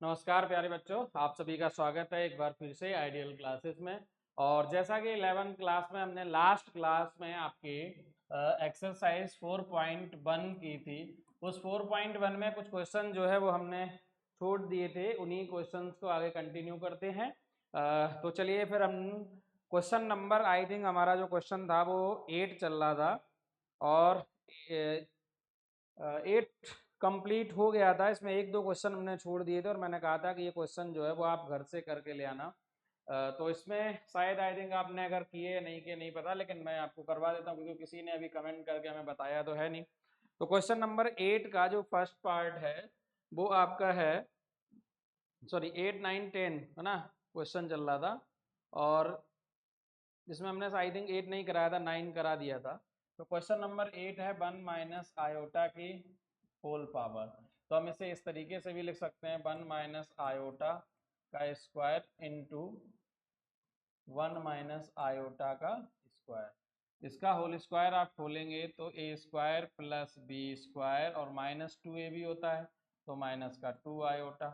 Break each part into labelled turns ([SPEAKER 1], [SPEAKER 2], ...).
[SPEAKER 1] नमस्कार प्यारे बच्चों, आप सभी का स्वागत है एक बार फिर से आइडियल क्लासेस में। और जैसा कि 11th क्लास में हमने लास्ट क्लास में आपकी एक्सरसाइज 4.1 की थी, उस 4.1 में कुछ क्वेश्चन जो है वो हमने छोड़ दिए थे। उन्हीं क्वेश्चंस को आगे कंटिन्यू करते हैं। तो चलिए फिर हम क्वेश्चन नंबर, आई थिंक हमारा जो क्वेश्चन था वो 8 चल रहा था और 8 कंप्लीट हो गया था। इसमें एक दो क्वेश्चन हमने छोड़ दिए थे और मैंने कहा था कि ये क्वेश्चन जो है वो आप घर से करके ले आना। तो इसमें शायद आई थिंक आपने अगर किए या नहीं किए नहीं पता, लेकिन मैं आपको करवा देता हूँ क्योंकि किसी ने अभी कमेंट करके हमें बताया तो है नहीं। तो क्वेश्चन नंबर 8 का जो फर्स्ट पार्ट है वो आपका है, सॉरी 8 9 10 है ना, क्वेश्चन चल रहा था। और जिसमें हमने आई थिंक 8 नहीं कराया था, 9 करा दिया था। तो क्वेश्चन नंबर 8 है 1 माइनस आयोटा की होल पावर। तो हम इसे इस तरीके से भी लिख सकते हैं 1 माइनस आयोटा का स्क्वायर इंटू 1 माइनस आयोटा का स्क्वायर। इसका होल स्क्वायर आप खोलेंगे तो ए स्क्वायर प्लस बी स्क्वायर और माइनस 2a भी होता है तो माइनस का 2 आयोटा।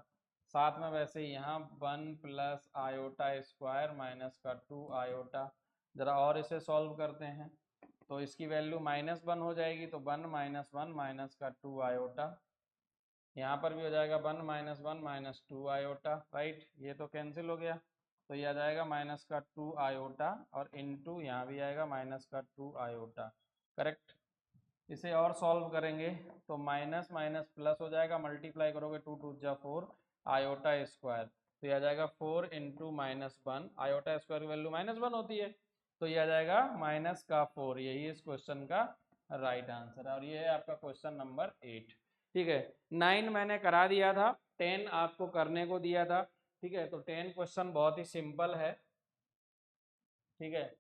[SPEAKER 1] साथ में वैसे ही यहाँ 1 प्लस आयोटा स्क्वायर माइनस का 2 आयोटा। ज़रा और इसे सॉल्व करते हैं तो इसकी वैल्यू -1 हो जाएगी तो 1 माइनस 1 माइनस का 2 आयोटा। यहाँ पर भी हो जाएगा 1 माइनस 1 माइनस 2 आयोटा, राइट। ये तो कैंसिल हो गया तो ये आ जाएगा माइनस का 2 आयोटा और इनटू यहाँ भी आएगा माइनस का 2 आयोटा, करेक्ट। इसे और सॉल्व करेंगे तो माइनस माइनस प्लस हो जाएगा, मल्टीप्लाई करोगे 2 2 जा 4 आयोटा स्क्वायर तो ये आ जाएगा 4 इंटू -1। आयोटा स्क्वायर की वैल्यू -1 होती है तो ये आ जाएगा माइनस का 4। यही इस क्वेश्चन का राइट आंसर है और ये है आपका क्वेश्चन नंबर 8। ठीक है, 9 मैंने करा दिया था, 10 आपको करने को दिया था। ठीक है, तो 10 क्वेश्चन बहुत ही सिंपल है। ठीक है,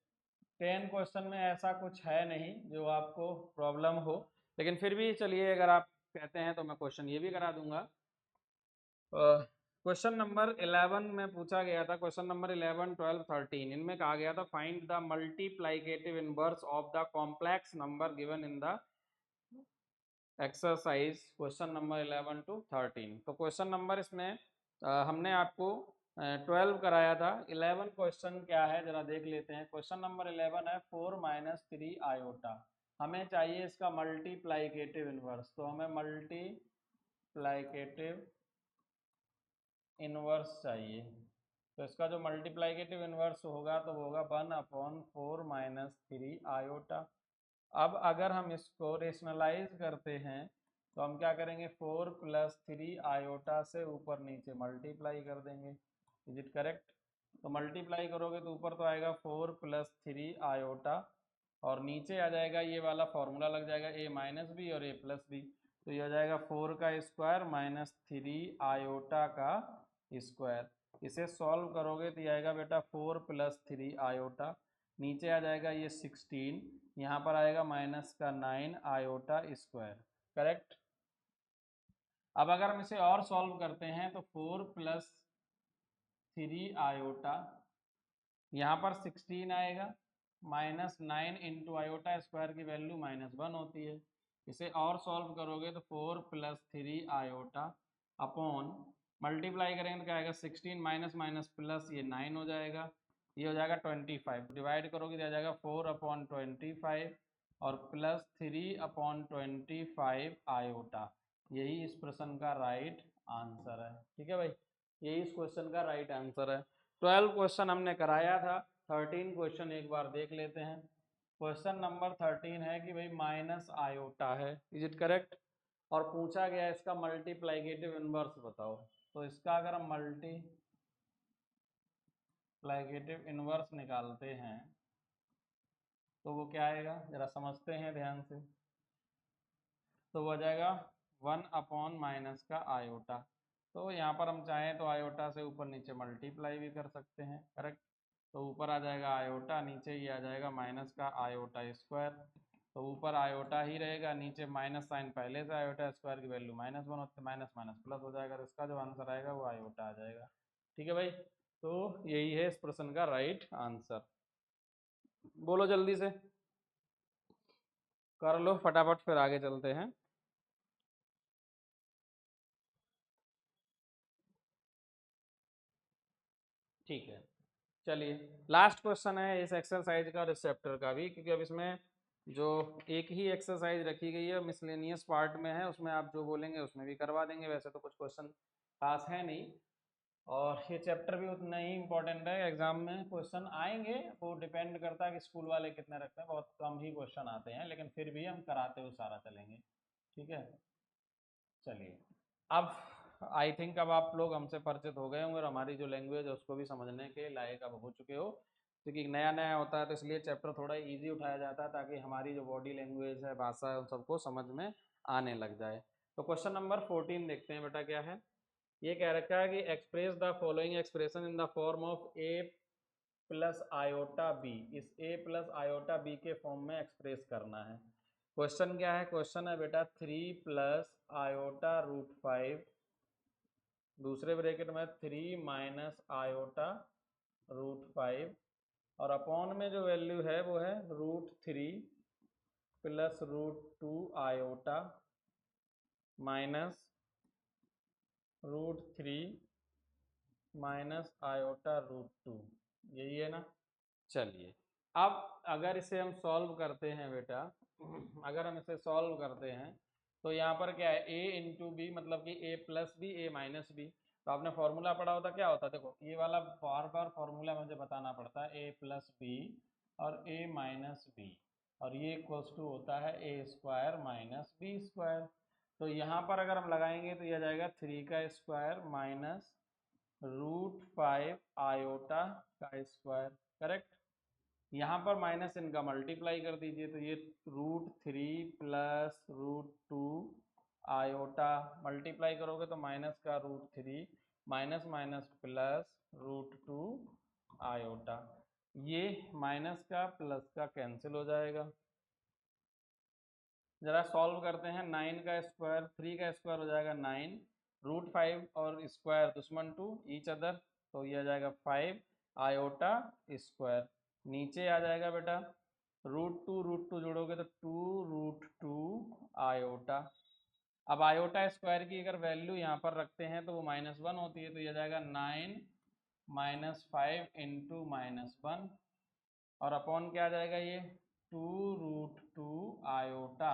[SPEAKER 1] 10 क्वेश्चन में ऐसा कुछ है नहीं जो आपको प्रॉब्लम हो, लेकिन फिर भी चलिए अगर आप कहते हैं तो मैं क्वेश्चन ये भी करा दूंगा। क्वेश्चन नंबर 11 में पूछा गया था, क्वेश्चन नंबर 11 12 13 इनमें कहा गया था find the multiplicative inverse of the complex number given in the exercise question number 11 to 13। तो क्वेश्चन नंबर इसमें हमने आपको 12 कराया था। 11 क्वेश्चन क्या है जरा देख लेते हैं। क्वेश्चन नंबर 11 है 4 माइनस 3 आयोटा। हमें चाहिए इसका मल्टीप्लाइकेटिव इनवर्स, तो हमें मल्टीप्लाइकेटिव इनवर्स चाहिए। तो इसका जो मल्टीप्लाइकेटिव इनवर्स होगा तो वो होगा 1/4 माइनस 3 आयोटा। अब अगर हम इसको रेशनलाइज करते हैं तो हम क्या करेंगे, 4 प्लस 3 आयोटा से ऊपर नीचे मल्टीप्लाई कर देंगे। Is it correct? तो मल्टीप्लाई करोगे तो ऊपर तो आएगा 4 प्लस 3 आयोटा और नीचे आ जाएगा ये वाला फॉर्मूला लग जाएगा a माइनस बी और a प्लस बी। तो ये आ जाएगा 4 का स्क्वायर माइनस 3 आयोटा का स्क्वायर। इसे सॉल्व करोगे तो ये आएगा बेटा 4 प्लस 3 आयोटा, नीचे आ जाएगा ये 16, यहाँ पर आएगा माइनस का 9 आयोटा स्क्वायर, करेक्ट। अब अगर हम इसे और सॉल्व करते हैं तो 4 प्लस 3 आयोटा, यहाँ पर 16 आएगा, माइनस 9 इंटू आयोटा स्क्वायर की वैल्यू -1 होती है। इसे और सॉल्व करोगे तो 4 प्लस 3 आयोटा अपॉन मल्टीप्लाई करेंगे तो क्या आएगा 16 माइनस माइनस प्लस ये 9 हो जाएगा, ये हो जाएगा 25। डिवाइड करोगे तो आ जाएगा 4/25 और प्लस 3/25 आयोटा। यही इस प्रश्न का राइट आंसर है। ठीक है भाई, यही इस क्वेश्चन का राइट आंसर है। 12 क्वेश्चन हमने कराया था, 13 क्वेश्चन एक बार देख लेते हैं। क्वेश्चन नंबर 13 है कि भाई माइनस आयोटा है, इज इट करेक्ट, और पूछा गया इसका मल्टीप्लाइकेटिव इनवर्स बताओ। तो इसका अगर हम मल्टीप्लाइकेटिव इनवर्स निकालते हैं तो वो क्या आएगा जरा समझते हैं ध्यान से। तो वो आ जाएगा 1 माइनस का आयोटा। तो यहाँ पर हम चाहें तो आयोटा से ऊपर नीचे मल्टीप्लाई भी कर सकते हैं, करेक्ट। तो ऊपर आ जाएगा आयोटा, नीचे ही आ जाएगा माइनस का आयोटा स्क्वायर। तो ऊपर आयोटा ही रहेगा, नीचे माइनस साइन पहले से आयोटा स्क्वायर की वैल्यू -1 होती है, माइनस माइनस प्लस हो जाएगा। तो इसका जो आंसर आएगा वो आयोटा आ जाएगा। ठीक है भाई, तो यही है इस प्रश्न का राइट आंसर। बोलो जल्दी से, कर लो फटाफट फिर आगे चलते हैं। ठीक है, चलिए लास्ट क्वेश्चन है इस एक्सरसाइज का और इस चैप्टर का भी, क्योंकि अब इसमें जो एक ही एक्सरसाइज रखी गई है मिसलेनियस पार्ट में है, उसमें आप जो बोलेंगे उसमें भी करवा देंगे। वैसे तो कुछ क्वेश्चन खास है नहीं, और ये चैप्टर भी उतना ही इम्पोर्टेंट है। एग्जाम में क्वेश्चन आएंगे, वो डिपेंड करता है कि स्कूल वाले कितने रखते हैं, बहुत कम ही क्वेश्चन आते हैं, लेकिन फिर भी हम कराते हुए सारा चलेंगे। ठीक है, चलिए अब आई थिंक अब आप लोग हमसे परिचित हो गए होंगे और हमारी जो लैंग्वेज है उसको भी समझने के लायक अब हो चुके हो, क्योंकि नया नया होता है तो इसलिए चैप्टर थोड़ा इजी उठाया जाता है, ताकि हमारी जो बॉडी लैंग्वेज है, भाषा है, उन सबको समझ में आने लग जाए। तो क्वेश्चन नंबर 14 देखते हैं बेटा क्या है। ये कह रखा है कि express the following expression in the form of a plus iota b. इस ए प्लस आयोटा बी के फॉर्म में एक्सप्रेस करना है। क्वेश्चन क्या है? क्वेश्चन है बेटा 3 प्लस आयोटा रूट 5, दूसरे ब्रैकेट में 3 माइनस आयोटा रूट 5, और अपॉन में जो वैल्यू है वो है root 3 plus root 2 iota minus root 3 minus iota root 2, यही है ना। चलिए अब अगर इसे हम सॉल्व करते हैं बेटा, अगर हम इसे सॉल्व करते हैं तो यहाँ पर क्या है, a इंटू बी, मतलब कि a plus b a minus b. तो आपने फॉर्मूला पढ़ा होता, क्या होता है देखो, ये वाला बार बार फॉर्मूला मुझे बताना पड़ता है, a प्लस बी और a माइनस बी, और ये इक्वल्स टू होता है a square minus b square. तो यहाँ पर अगर हम लगाएंगे तो यह जाएगा 3 का स्क्वायर माइनस रूट 5 आयोटा का स्क्वायर, करेक्ट। यहाँ पर माइनस इनका मल्टीप्लाई कर दीजिए, तो ये root 3 plus root 2 iota, multiply करोगे तो माइनस का root 3 minus minus plus root 2 iota, ये माइनस का प्लस का कैंसिल हो जाएगा। जरा सॉल्व करते हैं, 9 का स्क्वायर 3 का स्क्वायर हो जाएगा 9, रूट 5 और स्क्वायर दुश्मन टू ईच अदर, तो ये आ जाएगा 5 आयोटा स्क्वायर। नीचे आ जाएगा बेटा रूट टू जोड़ोगे तो 2 रूट 2 आयोटा। अब आयोटा स्क्वायर की अगर वैल्यू यहाँ पर रखते हैं तो वो -1 होती है, तो ये आ जाएगा 9 माइनस 5 इंटू -1, और अपॉन क्या आ जाएगा ये 2 रूट 2 आयोटा।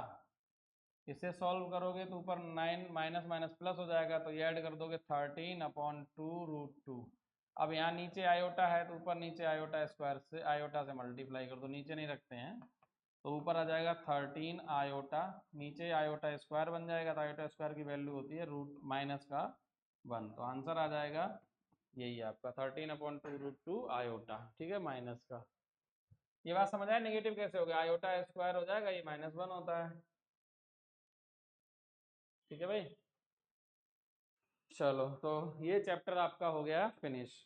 [SPEAKER 1] इसे सॉल्व करोगे तो ऊपर 9 माइनस माइनस प्लस हो जाएगा, तो ये ऐड कर दोगे 13 अपॉन 2 रूट 2। अब यहाँ नीचे आयोटा है तो ऊपर नीचे आयोटा स्क्वायर से आयोटा से मल्टीप्लाई कर दो, नीचे नहीं रखते हैं, तो ऊपर आ जाएगा 13 आयोटा, नीचे आयोटा स्क्वायर बन जाएगा, तो आयोटा स्क्वायर की वैल्यू होती है रूट माइनस का 1, तो आंसर आ जाएगा यही आपका 13 अपॉन 2 रूट 2 आयोटा। ठीक है, माइनस का। ये बात समझ आए नेगेटिव कैसे हो गया, आयोटा स्क्वायर हो जाएगा, ये -1 होता है। ठीक है भाई, चलो तो ये चैप्टर आपका हो गया फिनिश।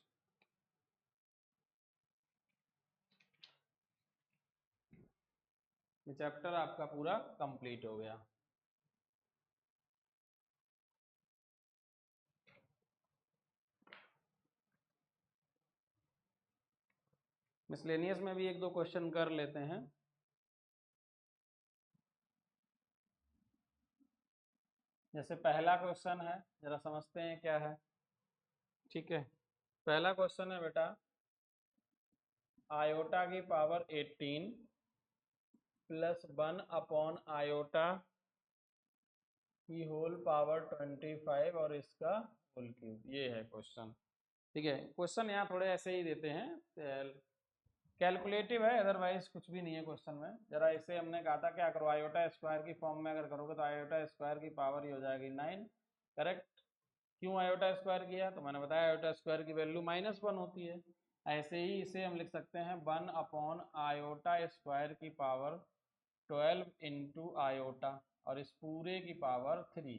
[SPEAKER 1] ये चैप्टर आपका पूरा कंप्लीट हो गया। मिसलेनियस में भी एक दो क्वेश्चन कर लेते हैं। जैसे पहला क्वेश्चन है, जरा समझते हैं क्या है। ठीक है, पहला क्वेश्चन है बेटा, आयोटा की पावर 18 प्लस 1 अपॉन आयोटा की होल पावर 25 और इसका होल क्यूब, ये है क्वेश्चन। ठीक है, क्वेश्चन यहाँ थोड़े ऐसे ही देते हैं, कैलकुलेटिव है, अदरवाइज कुछ भी नहीं है क्वेश्चन में। जरा इसे हमने कहा था क्या करो, आयोटा स्क्वायर की फॉर्म में अगर करोगे तो आयोटा स्क्वायर की पावर ही हो जाएगी 9, करेक्ट। क्यों आयोटा स्क्वायर किया, तो मैंने बताया आयोटा स्क्वायर की वैल्यू -1 होती है। ऐसे ही इसे हम लिख सकते हैं 1 अपॉन आयोटा स्क्वायर की पावर 12 इंटू आयोटा, और इस पूरे की पावर 3,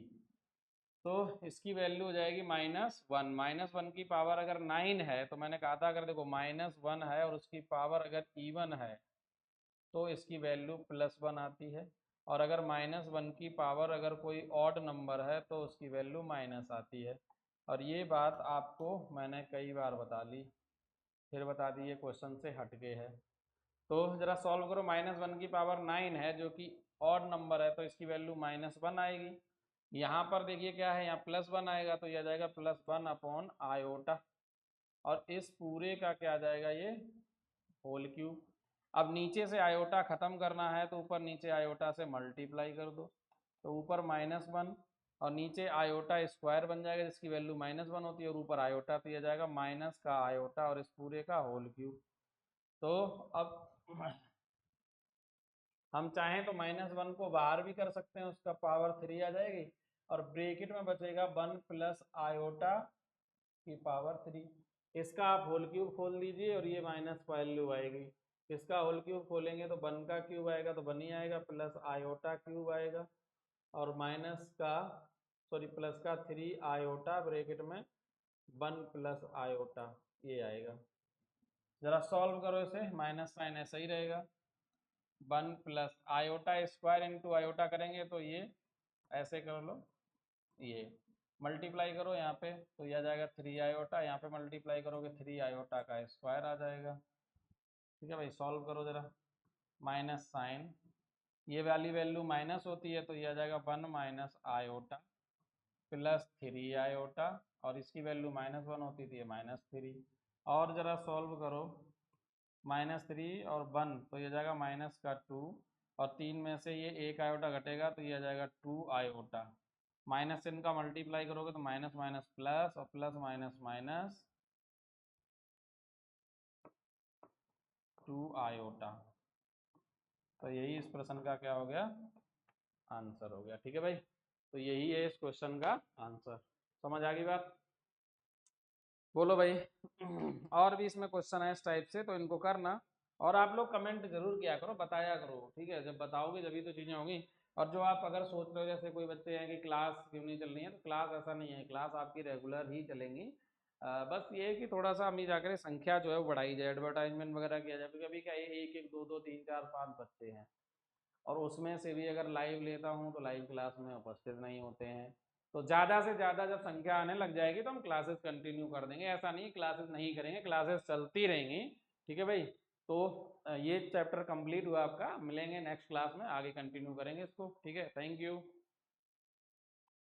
[SPEAKER 1] तो इसकी वैल्यू हो जाएगी -1। -1 की पावर अगर 9 है, तो मैंने कहा था अगर देखो -1 है और उसकी पावर अगर इवन है तो इसकी वैल्यू +1 आती है, और अगर -1 की पावर अगर कोई ऑड नंबर है तो उसकी वैल्यू माइनस आती है। और ये बात आपको मैंने कई बार बता ली, फिर बता दी, ये क्वेश्चन से हटके है। तो जरा सॉल्व करो, -1 की पावर 9 है जो कि ऑड नंबर है, तो इसकी वैल्यू -1 आएगी। यहाँ पर देखिए क्या है, यहाँ +1 आएगा, तो यह आ जाएगा +1 अपॉन आयोटा। और इस पूरे का क्या आ जाएगा, ये होल क्यूब। अब नीचे से आयोटा खत्म करना है तो ऊपर नीचे आयोटा से मल्टीप्लाई कर दो, तो ऊपर -1 और नीचे आयोटा स्क्वायर बन जाएगा जिसकी वैल्यू -1 होती है, और ऊपर आयोटा दिया जाएगा माइनस का आयोटा और इस पूरे का होल क्यूब। तो अब हम चाहें तो -1 को बाहर भी कर सकते हैं, उसका पावर 3 आ जाएगी, और ब्रेकेट में बचेगा 1 प्लस आयोटा की पावर 3। इसका आप होल क्यूब खोल दीजिए और ये माइनस वैल्यू आएगी। इसका होल क्यूब खोलेंगे तो 1 का क्यूब आएगा तो 1 ही आएगा, प्लस आयोटा क्यूब आएगा, और माइनस का प्लस का 3 आयोटा ब्रेकेट में 1 प्लस आयोटा, ये आएगा। जरा सॉल्व करो इसे, माइनस साइन ऐसा ही रहेगा, 1 plus iota square into iota करेंगे तो ये ऐसे कर लो, ये मल्टीप्लाई करो यहाँ पे तो यह आ जाएगा 3 आयोटा, यहाँ पे मल्टीप्लाई करोगे 3 आयोटा का स्क्वायर आ जाएगा। ठीक है भाई, सॉल्व करो जरा, माइनस साइन, ये वाली वैल्यू माइनस होती है तो यह आ जाएगा 1 माइनस आयोटा प्लस 3 आयोटा, और इसकी वैल्यू -1 होती थी, -3। और ज़रा सॉल्व करो, -3 और 1 तो ये जाएगा माइनस का 2, और 3 में से ये 1 आयोटा घटेगा तो ये आ जाएगा 2 आयोटा। माइनस इनका मल्टीप्लाई करोगे तो माइनस माइनस प्लस, और प्लस माइनस माइनस 2 आयोटा। तो यही इस प्रश्न का क्या हो गया, आंसर हो गया। ठीक है भाई, तो यही है इस क्वेश्चन का आंसर। समझ आ गई बात? बोलो भाई। और भी इसमें क्वेश्चन है इस टाइप से, तो इनको करना, और आप लोग कमेंट जरूर किया करो, बताया करो, ठीक है? जब बताओगे जभी तो चीज़ें होंगी। और जो आप अगर सोच रहे हो जैसे कोई बच्चे हैं कि क्लास क्यों नहीं चल रही है, तो क्लास ऐसा नहीं है, क्लास आपकी रेगुलर ही चलेंगी। बस ये है कि थोड़ा सा अभी जाकर संख्या जो है वो बढ़ाई जाए, एडवर्टाइजमेंट वगैरह किया जाए, क्योंकि अभी क्या है, 1 1 2 2 3 4 5 बच्चे हैं, और उसमें से भी अगर लाइव लेता हूँ तो लाइव क्लास में उपस्थित नहीं होते हैं। तो ज़्यादा से ज़्यादा जब संख्या आने लग जाएगी तो हम क्लासेस कंटिन्यू कर देंगे, ऐसा नहीं क्लासेस नहीं करेंगे, क्लासेस चलती रहेंगी। ठीक है भाई, तो ये चैप्टर कंप्लीट हुआ आपका, मिलेंगे नेक्स्ट क्लास में, आगे कंटिन्यू करेंगे इसको। ठीक है, थैंक यू।